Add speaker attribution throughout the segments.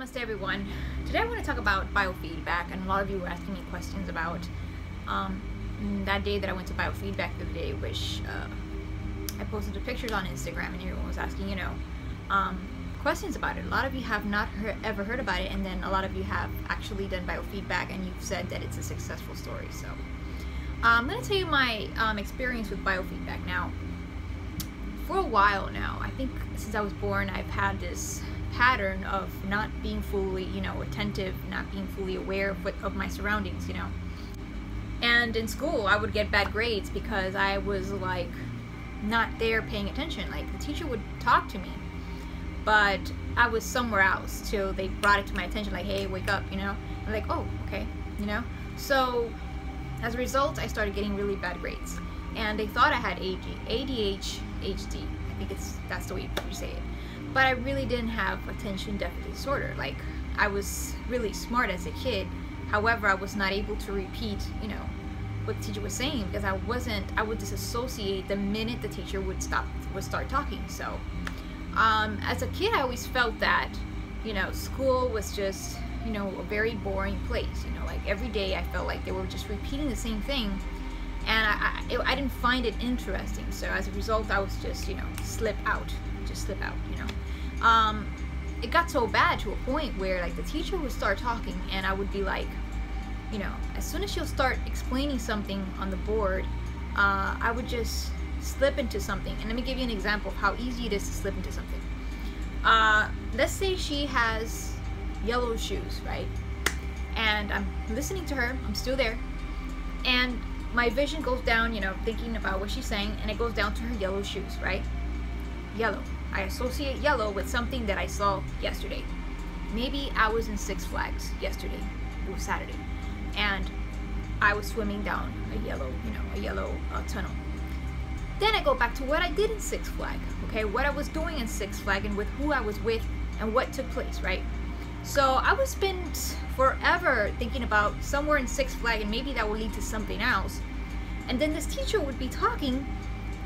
Speaker 1: Namaste everyone. Today I want to talk about biofeedback, and a lot of you were asking me questions about that day that I went to biofeedback the other day, which I posted the pictures on Instagram, and everyone was asking, questions about it. A lot of you have not ever heard about it, and then a lot of you have actually done biofeedback and you've said that it's a successful story. So I'm going to tell you my experience with biofeedback. Now, for a while now, I think since I was born, I've had this pattern of not being fully, attentive, not being fully aware of my surroundings, And in school, I would get bad grades because I was like not there paying attention. Like the teacher would talk to me, but I was somewhere else till they brought it to my attention, like, hey, wake up, I'm like, oh, okay, So as a result, I started getting really bad grades, and they thought I had ADHD. I think that's the way you say it. But I really didn't have attention deficit disorder. Like, I was really smart as a kid. However, I was not able to repeat, what the teacher was saying, because I would disassociate the minute the teacher would start talking. So, as a kid, I always felt that, school was just, a very boring place. Like every day I felt like they were just repeating the same thing, and I didn't find it interesting. So as a result, I was just, slip out. It got so bad to a point where like the teacher would start talking, and I would be like, as soon as she'll start explaining something on the board, I would just slip into something. And let me give you an example of how easy it is to slip into something. Let's say she has yellow shoes, right? And I'm listening to her, I'm still there, and my vision goes down, thinking about what she's saying, and it goes down to her yellow shoes, right? Yellow. I associate yellow with something that I saw yesterday. Maybe I was in Six Flags yesterday. It was Saturday, and I was swimming down a yellow tunnel. Then I go back to what I did in Six Flags, okay? What I was doing in Six Flags, and with who I was with, and what took place, right? So I would spend forever thinking about somewhere in Six Flags, and maybe that will lead to something else. And then this teacher would be talking,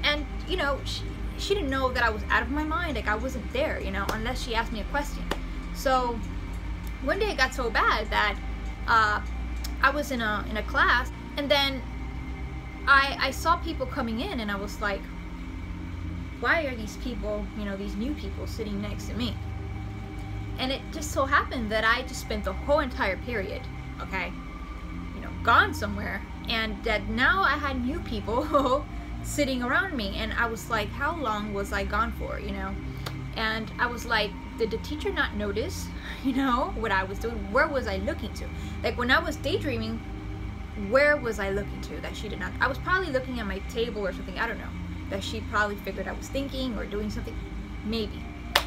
Speaker 1: and she didn't know that I was out of my mind, like I wasn't there, unless she asked me a question. So one day it got so bad that I was in a class, and then I saw people coming in, and I was like, why are these people, these new people sitting next to me? And it just so happened that I just spent the whole entire period, okay, gone somewhere, and that now I had new people sitting around me, and I was like, how long was I gone for, And I was like, did the teacher not notice, what I was doing? Where was I looking to? Like when I was daydreaming, where was I looking to that she did not? I was probably looking at my table or something, I don't know, that she probably figured I was thinking or doing something, maybe.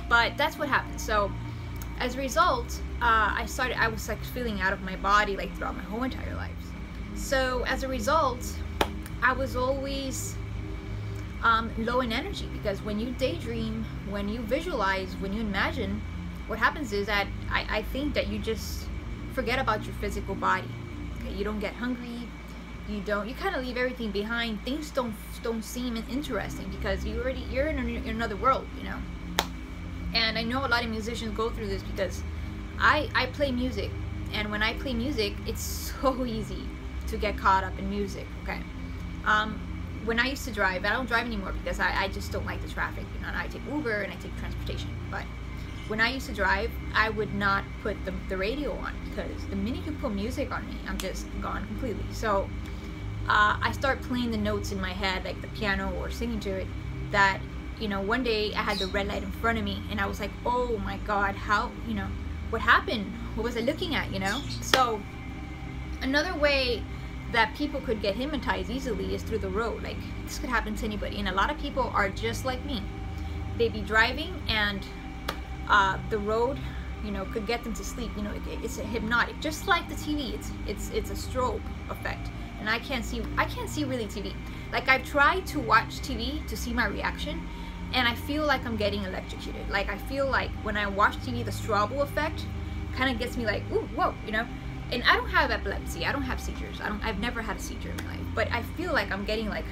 Speaker 1: But that's what happened. So as a result, I was like feeling out of my body like throughout my whole entire life. So as a result, I was always low in energy, because when you daydream, when you visualize, when you imagine, what happens is that I think that you just forget about your physical body. Okay, you don't get hungry, you kind of leave everything behind. Things don't seem interesting because you're in another world, And I know a lot of musicians go through this because I play music, and when I play music, it's so easy to get caught up in music, okay? When I used to drive, I don't drive anymore because I just don't like the traffic, I take Uber and I take transportation. But when I used to drive, I would not put the radio on, because the minute you put music on me, I'm just gone completely. So I start playing the notes in my head, like the piano or singing to it, that one day I had the red light in front of me, and I was like, oh my God, how, what happened? What was I looking at, So another way that people could get hypnotized easily is through the road. Like, this could happen to anybody, and a lot of people are just like me. They be driving, and the road, could get them to sleep. It's a hypnotic, just like the TV. It's a strobe effect, and I can't see really TV. Like, I've tried to watch TV to see my reaction, and I feel like I'm getting electrocuted. Like, I feel like when I watch TV, the strobe effect kind of gets me like, ooh, whoa, And I don't have epilepsy, I don't have seizures, I've never had a seizure in my life, but I feel like I'm getting like,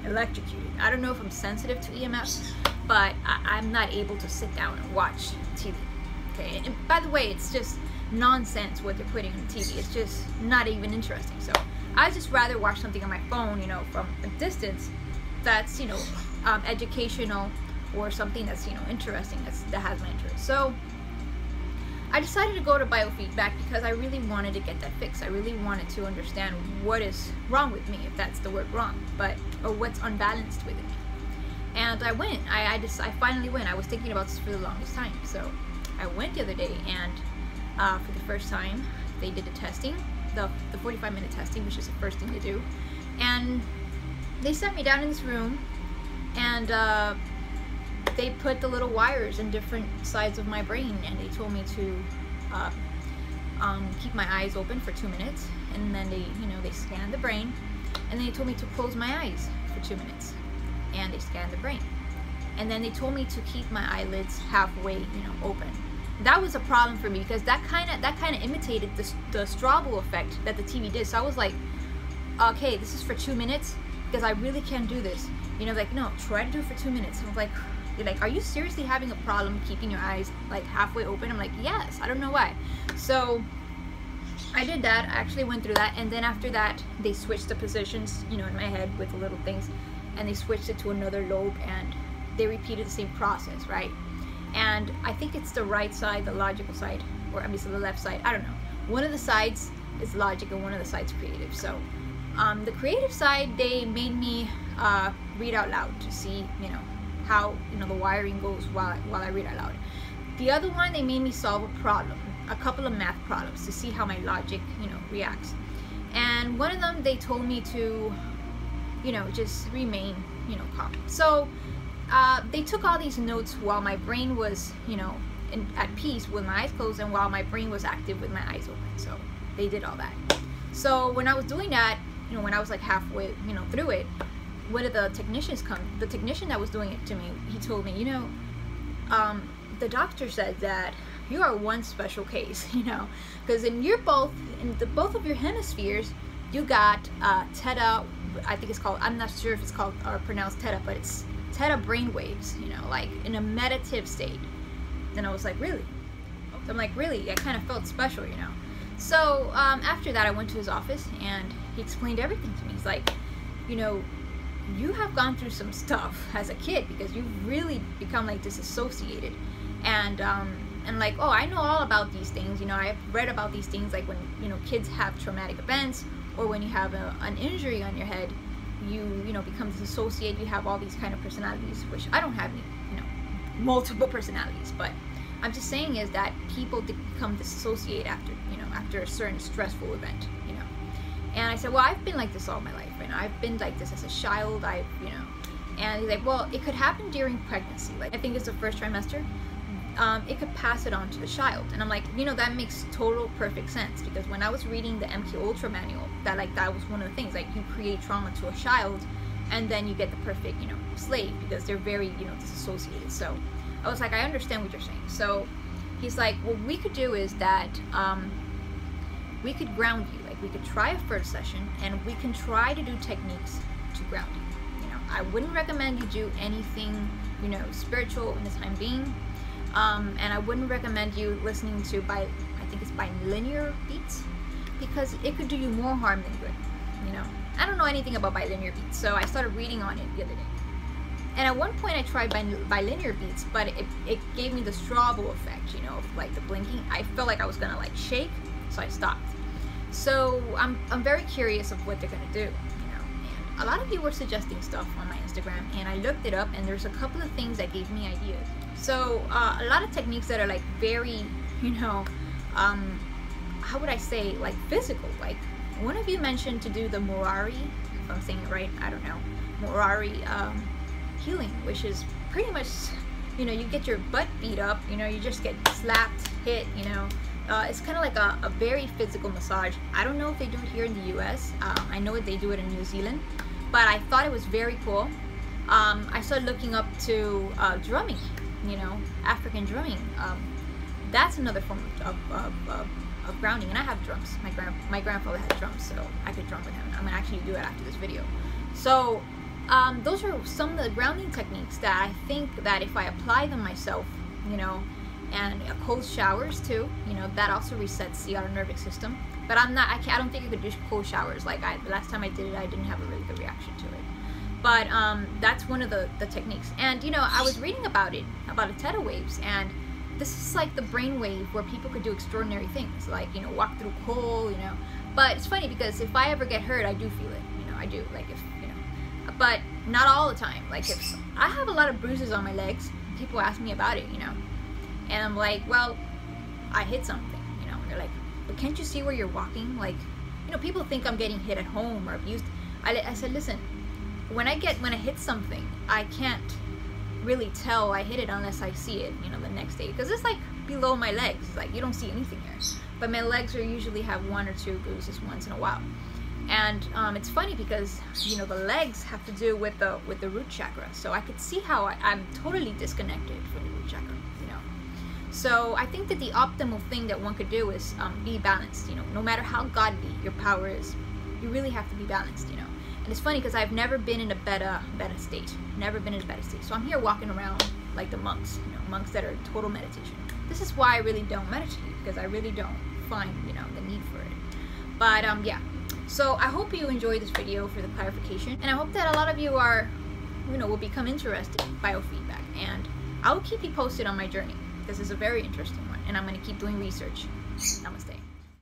Speaker 1: electrocuted. I don't know if I'm sensitive to EMFs, but I'm not able to sit down and watch TV, okay? And by the way, it's just nonsense what they're putting on the TV. It's just not even interesting. So I just rather watch something on my phone, you know, from a distance, that's, you know, educational, or something that's, you know, interesting, that has my interest. So I decided to go to Biofeedback because I really wanted to get that fixed. I really wanted to understand what is wrong with me, if that's the word wrong, or what's unbalanced with me. And I went. I finally went. I was thinking about this for the longest time. So I went the other day, and for the first time, they did the testing, the 45-minute testing, which is the first thing to do. And they sat me down in this room, and they put the little wires in different sides of my brain, and they told me to keep my eyes open for 2 minutes, and then they scanned the brain, and then they told me to close my eyes for 2 minutes, and they scanned the brain, and then they told me to keep my eyelids halfway, you know, open. That was a problem for me because that kind of imitated the Strobel effect that the TV did. So I was like, okay, this is for 2 minutes, because I really can't do this. You know, like, no, try to do it for 2 minutes. And I was like, you're like, are you seriously having a problem keeping your eyes like halfway open? I'm like, yes. I don't know why. So I did that. I actually went through that, and then after that, they switched the positions, you know, in my head with the little things, and they switched it to another lobe, and they repeated the same process, right? And I think it's the right side, the logical side, or I mean, so the left side. I don't know. One of the sides is logic, and one of the sides creative. So the creative side, they made me read out loud to see, you know, how, you know, the wiring goes while I read out loud. The other one, they made me solve a problem, a couple of math problems, to see how my logic, you know, reacts. And one of them, they told me to, you know, just remain, you know, calm. So they took all these notes while my brain was, you know, at peace with my eyes closed, and while my brain was active with my eyes open. So they did all that. So when I was doing that, you know, when I was like halfway, you know, through it, one of the technicians the technician that was doing it to me, he told me, you know, the doctor said that you are one special case, you know, because in both of your hemispheres, you got theta, I think it's called, I'm not sure if it's called or pronounced theta, but it's theta brain waves, you know, like in a meditative state. And I was like, really? So I'm like, really? I kind of felt special, you know. So after that, I went to his office, and he explained everything to me. He's like, you know, you have gone through some stuff as a kid, because you've really become like disassociated, and like, oh, I know all about these things, you know, I've read about these things, like when, you know, kids have traumatic events, or when you have an injury on your head, you know, become disassociated, you have all these kind of personalities, which I don't have any, you know, multiple personalities, but I'm just saying is that people become disassociated after, you know, after a certain stressful event, you know. And I said, well, I've been like this all my life, and I've been like this as a child, you know. And he's like, well, it could happen during pregnancy, like I think it's the first trimester. It could pass it on to the child. And I'm like, you know, that makes total perfect sense, because when I was reading the MK Ultra manual, that was one of the things, like you create trauma to a child, and then you get the perfect, you know, slave, because they're very, you know, disassociated. So I was like, I understand what you're saying. So he's like, what we could do is that we could ground you. Like, we could try a first session, and we can try to do techniques to ground you. You know, I wouldn't recommend you do anything, you know, spiritual in the time being. And I wouldn't recommend you listening to I think it's bilinear beats, because it could do you more harm than good, you know. I don't know anything about bilinear beats, so I started reading on it the other day. And at one point I tried bilinear beats, but it gave me the Strobel effect, you know, of like the blinking. I felt like I was gonna like shake, so I stopped. So I'm very curious of what they're gonna do, you know. And a lot of people were suggesting stuff on my Instagram, and I looked it up, and there's a couple of things that gave me ideas. So a lot of techniques that are like very, you know, how would I say, like physical. Like one of you mentioned to do the Morari, if I'm saying it right, I don't know, Morari healing, which is pretty much, you know, you get your butt beat up, you know, you just get slapped, hit, you know. It's kind of like a very physical massage. I don't know if they do it here in the US. I know they do it in New Zealand, but I thought it was very cool. I started looking up to drumming, you know, African drumming. That's another form of grounding, and I have drums. My grandfather had drums, so I could drum with him. I'm gonna actually do it after this video. So those are some of the grounding techniques that I think that if I apply them myself, you know, and cold showers too. You know, that also resets the autonomic system. But I don't think you could do cold showers. Like the last time I did it, I didn't have a really good reaction to it. But that's one of the techniques. And you know, I was reading about it, about the theta waves, and this is like the brain wave where people could do extraordinary things, like, you know, walk through coal, you know. But it's funny because if I ever get hurt, I do feel it, you know, I do, like, if, you know, but not all the time. Like, if I have a lot of bruises on my legs, people ask me about it, you know, and I'm like, well, I hit something, you know, and they're like, but can't you see where you're walking? Like, you know, people think I'm getting hit at home or abused. I said, listen, when I hit something, I can't really tell I hit it unless I see it, you know, the next day, because it's like below my legs. It's like you don't see anything there, but my legs are usually have 1 or 2 bruises once in a while. And it's funny because, you know, the legs have to do with the root chakra, so I could see how I'm totally disconnected from the root chakra, you know. So I think that the optimal thing that one could do is be balanced. You know, no matter how godly your power is, you really have to be balanced, you know. And it's funny because I've never been in a beta state. Never been in a beta state. So I'm here walking around like the monks, you know, monks that are in total meditation. This is why I really don't meditate, because I really don't find, you know, the need for it. But yeah. So I hope you enjoyed this video for the clarification, and I hope that a lot of you are, you know, will become interested in biofeedback. And I will keep you posted on my journey. This is a very interesting one, and I'm going to keep doing research. Namaste.